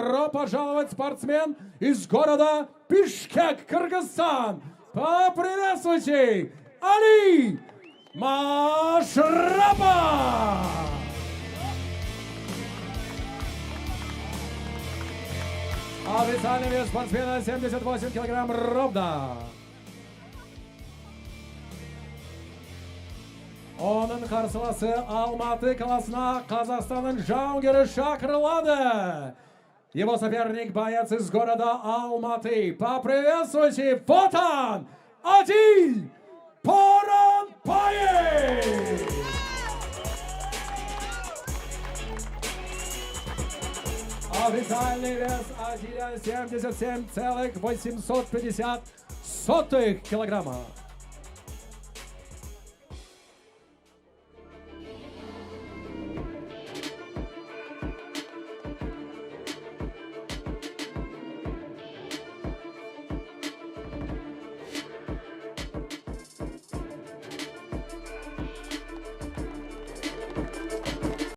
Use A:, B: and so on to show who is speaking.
A: Добро пожаловать, спортсмен из города Бишкек, Кыргызстан. Поприветствуйте, Адиль Машрапов. Официальный вес спортсмена 78 килограмм ровно. Onun қарсыласы Алматы қаласына Қазақстанның жауынгері шақырылады. Его соперник боец из города Алматы. Поприветствуйте, Фотан Адиль Боранбаев. Официальный вес Адиля 77,850 килограмма.